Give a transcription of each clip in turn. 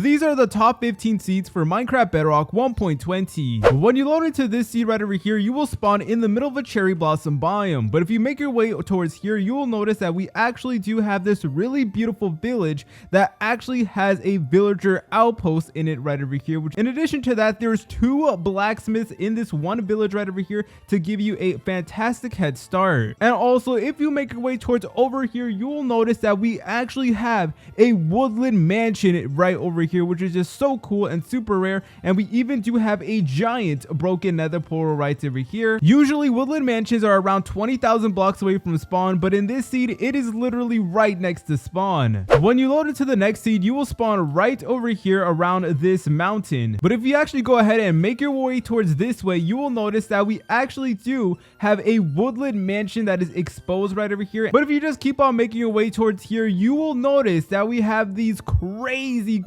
these are the top 15 seeds for Minecraft Bedrock 1.20. When you load into this seed right over here, you will spawn in the middle of a cherry blossom biome. But if you make your way towards here, you will notice that we actually do have this really beautiful village that actually has a villager outpost in it right over here. Which, in addition to that, there's 2 blacksmiths in this one village right over here to give you a fantastic head start. And also, if you make your way towards over here, you will notice that we actually have a woodland mansion right over here, which is just so cool and super rare. And we even do have a giant broken nether portal right over here. Usually woodland mansions are around 20,000 blocks away from spawn, but in this seed it is literally right next to spawn. When you load into the next seed, you will spawn right over here around this mountain. But if you actually go ahead and make your way towards this way, you will notice that we actually do have a woodland mansion that is exposed right over here. But if you just keep on making your way towards here, you will notice that we have these crazy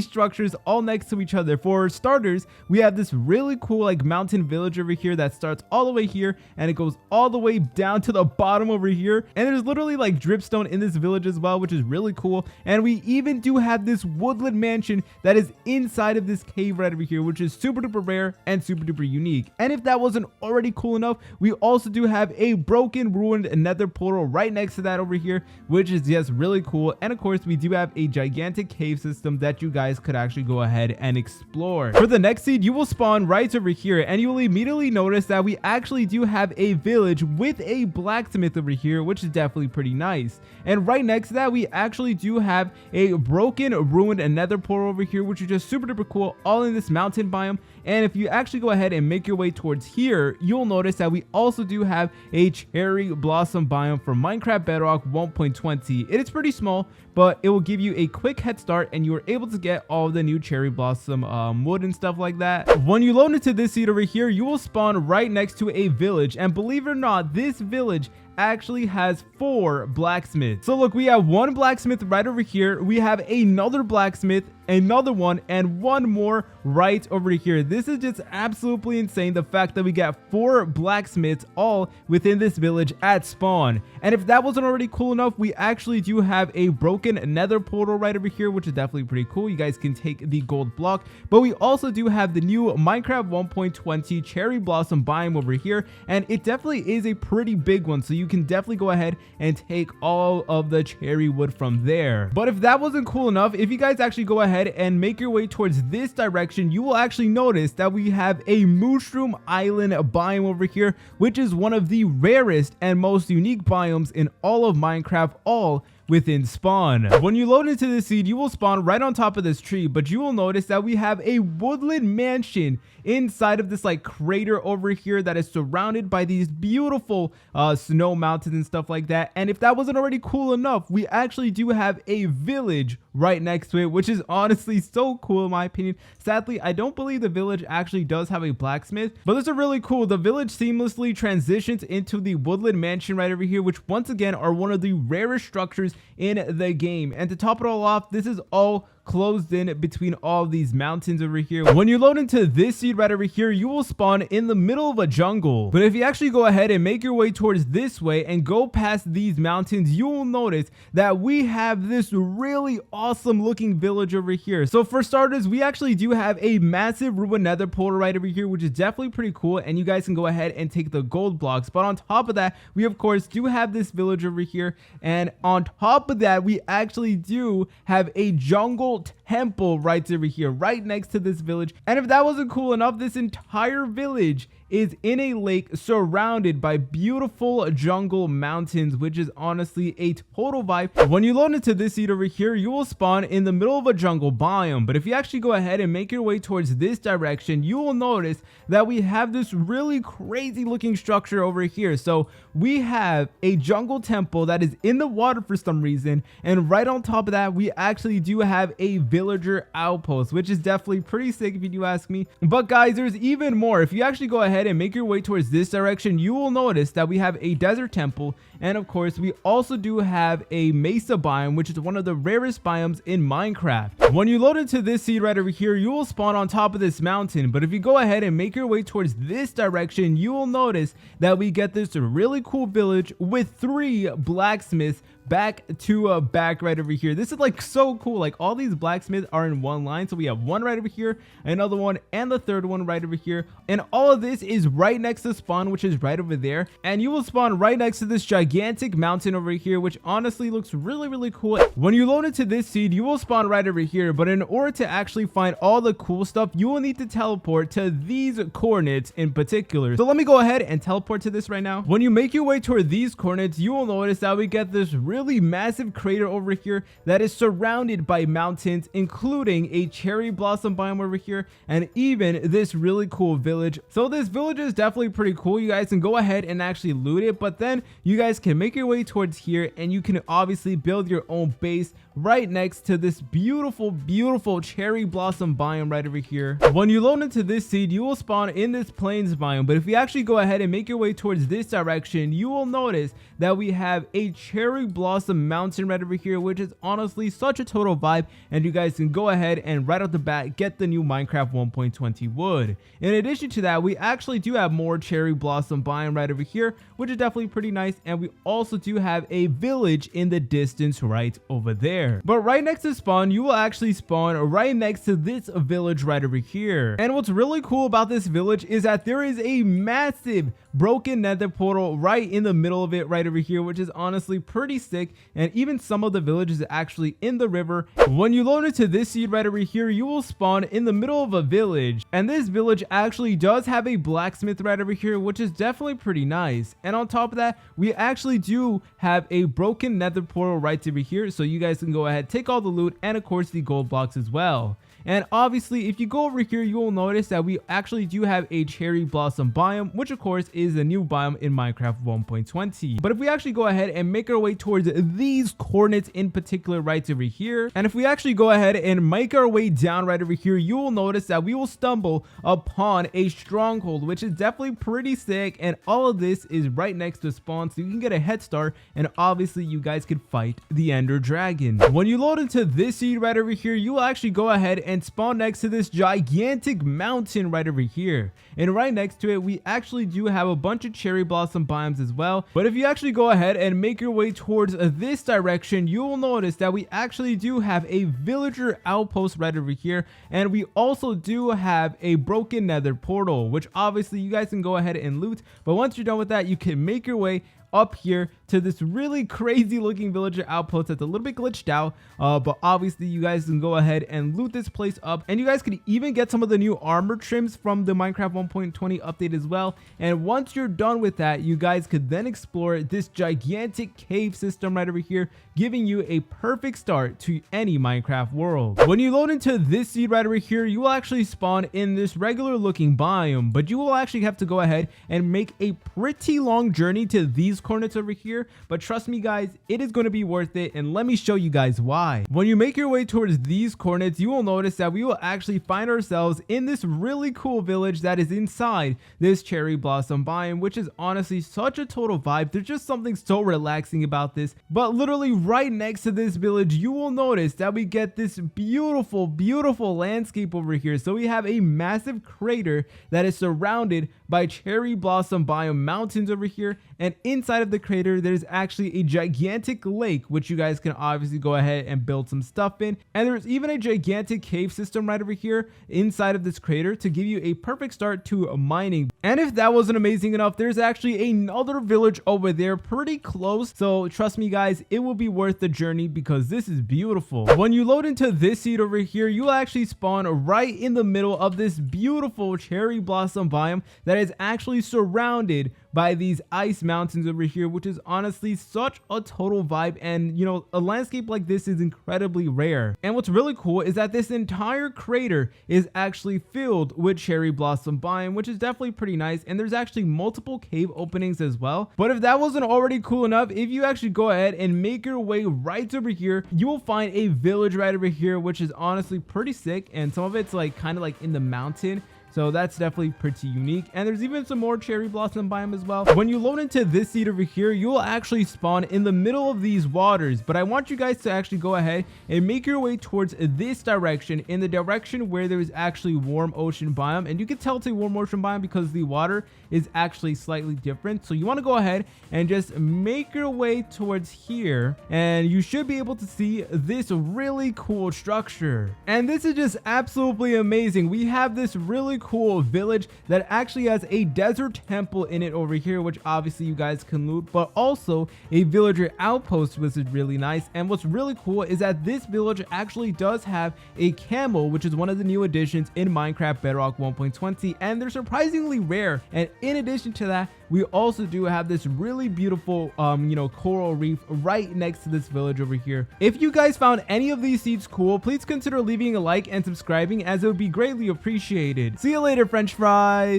structures all next to each other. For starters, we have this really cool like mountain village over here that starts all the way here and it goes all the way down to the bottom over here. And there's literally like dripstone in this village as well, which is really cool. And we even do have this woodland mansion that is inside of this cave right over here, which is super duper rare and super duper unique. And if that wasn't already cool enough, we also do have a broken ruined nether portal right next to that over here, which is just really cool. And of course, we do have a gigantic cave system that you guys could actually go ahead and explore. For the next seed, you will spawn right over here and you will immediately notice that we actually do have a village with a blacksmith over here, which is definitely pretty nice. And right next to that, we actually do have a broken ruined nether portal over here, which is just super duper cool, all in this mountain biome. And if you actually go ahead and make your way towards here, you'll notice that we also do have a cherry blossom biome for Minecraft Bedrock 1.20. It is pretty small, but it will give you a quick head start and you are able to get all the new cherry blossom wood and stuff like that. When you load into this seed over here, you will spawn right next to a village, and believe it or not, this village actually has 4 blacksmiths. So look, we have 1 blacksmith right over here, we have another blacksmith, another one, and 1 more right over here. This is just absolutely insane, the fact that we got 4 blacksmiths all within this village at spawn. And if that wasn't already cool enough, we actually do have a broken nether portal right over here, which is definitely pretty cool. You guys can take the gold block, but we also do have the new Minecraft 1.20 cherry blossom biome over here, and it definitely is a pretty big one, so you can definitely go ahead and take all of the cherry wood from there. But if that wasn't cool enough, if you guys actually go ahead and make your way towards this direction, you will actually notice that we have a mushroom island biome over here, which is one of the rarest and most unique biomes in all of Minecraft, all within spawn. When you load into this seed, you will spawn right on top of this tree, but you will notice that we have a woodland mansion inside of this like crater over here that is surrounded by these beautiful snow mountains and stuff like that. And if that wasn't already cool enough, we actually do have a village right next to it, which is honestly so cool in my opinion. Sadly, I don't believe the village actually does have a blacksmith, but this is really cool. The village seamlessly transitions into the woodland mansion right over here, which once again are one of the rarest structures in the game. And to top it all off, this is all closed in between all of these mountains over here. When you load into this seed right over here, you will spawn in the middle of a jungle. But if you actually go ahead and make your way towards this way and go past these mountains, you will notice that we have this really awesome looking village over here. So for starters, we actually do have a massive ruined nether portal right over here, which is definitely pretty cool, and you guys can go ahead and take the gold blocks. But on top of that, we of course do have this village over here, and on top of that, we actually do have a jungle temple right over here, right next to this village. And if that wasn't cool enough, this entire village is in a lake surrounded by beautiful jungle mountains, which is honestly a total vibe. When you load into this seed over here, you will spawn in the middle of a jungle biome. But if you actually go ahead and make your way towards this direction, you will notice that we have this really crazy looking structure over here. So we have a jungle temple that is in the water for some reason, and right on top of that, we actually do have a villager outpost, which is definitely pretty sick if you do ask me. But guys, there's even more. If you actually go ahead and make your way towards this direction, you will notice that we have a desert temple, and of course we also do have a mesa biome, which is one of the rarest biomes in Minecraft. When you load into this seed right over here, you will spawn on top of this mountain. But if you go ahead and make your way towards this direction, you will notice that we get this really cool village with 3 blacksmiths back to back right over here. This is like so cool. Like all these blacksmiths are in one line. So we have one right over here, another one, and the third one right over here. And all of this is right next to spawn, which is right over there. And you will spawn right next to this gigantic mountain over here, which honestly looks really cool. When you load into this seed, you will spawn right over here. But in order to actually find all the cool stuff, you will need to teleport to these coordinates in particular. So let me go ahead and teleport to this right now. When you make your way toward these coordinates, you will notice that we get this really massive crater over here that is surrounded by mountains, including a cherry blossom biome over here, and even this really cool village. So this village is definitely pretty cool. You guys can go ahead and actually loot it, but then you guys can make your way towards here, and you can obviously build your own base right next to this beautiful cherry blossom biome right over here. When you load into this seed, you will spawn in this plains biome, but if you actually go ahead and make your way towards this direction, you will notice that we have a cherry blossom mountain right over here, which is honestly such a total vibe. And you guys can go ahead and right off the bat get the new Minecraft 1.20 wood. In addition to that, we actually do have more cherry blossom biome right over here, which is definitely pretty nice. And we also do have a village in the distance right over there. But right next to spawn, you will actually spawn right next to this village right over here. And what's really cool about this village is that there is a massive broken nether portal right in the middle of it right over here, which is honestly pretty sick. And even some of the villages are actually in the river. When you load into this seed right over here, you will spawn in the middle of a village, and this village actually does have a blacksmith right over here, which is definitely pretty nice. And on top of that, we actually do have a broken nether portal right over here, so you guys can go ahead, take all the loot, and of course the gold blocks as well. And obviously, if you go over here, you will notice that we actually do have a cherry blossom biome, which of course is a new biome in Minecraft 1.20. But if we actually go ahead and make our way towards these coordinates in particular right over here, and if we actually go ahead and make our way down right over here, you will notice that we will stumble upon a stronghold, which is definitely pretty sick. And all of this is right next to spawn, so you can get a head start, and obviously you guys can fight the Ender Dragon. When you load into this seed right over here, you will actually go ahead and spawn next to this gigantic mountain right over here. And right next to it, we actually do have a bunch of cherry blossom biomes as well. But if you actually go ahead and make your way towards this direction, you will notice that we actually do have a villager outpost right over here. And we also do have a broken nether portal, which obviously you guys can go ahead and loot. But once you're done with that, you can make your way up here to this really crazy looking villager outpost that's a little bit glitched out, but obviously you guys can go ahead and loot this place up, and you guys could even get some of the new armor trims from the Minecraft 1.20 update as well. And once you're done with that, you guys could then explore this gigantic cave system right over here, giving you a perfect start to any Minecraft world. When you load into this seed right over here, you will actually spawn in this regular looking biome, but you will actually have to go ahead and make a pretty long journey to these coordinates over here. But trust me guys, it is going to be worth it, and let me show you guys why. When you make your way towards these coordinates, you will notice that we will actually find ourselves in this really cool village that is inside this cherry blossom biome, which is honestly such a total vibe. There's just something so relaxing about this. But literally right next to this village, you will notice that we get this beautiful landscape over here. So we have a massive crater that is surrounded by cherry blossom biome mountains over here, and inside of the crater there's actually a gigantic lake, which you guys can obviously go ahead and build some stuff in. And there's even a gigantic cave system right over here inside of this crater to give you a perfect start to mining. And if that wasn't amazing enough, there's actually another village over there pretty close, so trust me guys, it will be worth the journey because this is beautiful. When you load into this seed over here, you'll actually spawn right in the middle of this beautiful cherry blossom biome that is actually surrounded by these ice mountains over here, which is honestly such a total vibe. And you know, a landscape like this is incredibly rare. And what's really cool is that this entire crater is actually filled with cherry blossom biome, which is definitely pretty nice. And there's actually multiple cave openings as well. But if that wasn't already cool enough, if you actually go ahead and make your way right over here, you will find a village right over here, which is honestly pretty sick. And some of it's like kind of like in the mountain, So that's definitely pretty unique. And there's even some more cherry blossom biome as well. When you load into this seed over here, you will actually spawn in the middle of these waters. But I want you guys to actually go ahead and make your way towards this direction, in the direction where there is actually warm ocean biome. And you can tell it's a warm ocean biome because the water is actually slightly different. So you want to go ahead and just make your way towards here, and you should be able to see this really cool structure. And this is just absolutely amazing. We have this really cool village that actually has a desert temple in it over here, which obviously you guys can loot, but also a villager outpost, which is really nice. And what's really cool is that this village actually does have a camel, which is one of the new additions in Minecraft Bedrock 1.20, and they're surprisingly rare. And in addition to that, we also do have this really beautiful coral reef right next to this village over here. If you guys found any of these seeds cool, please consider leaving a like and subscribing, as it would be greatly appreciated. See you later, French fries.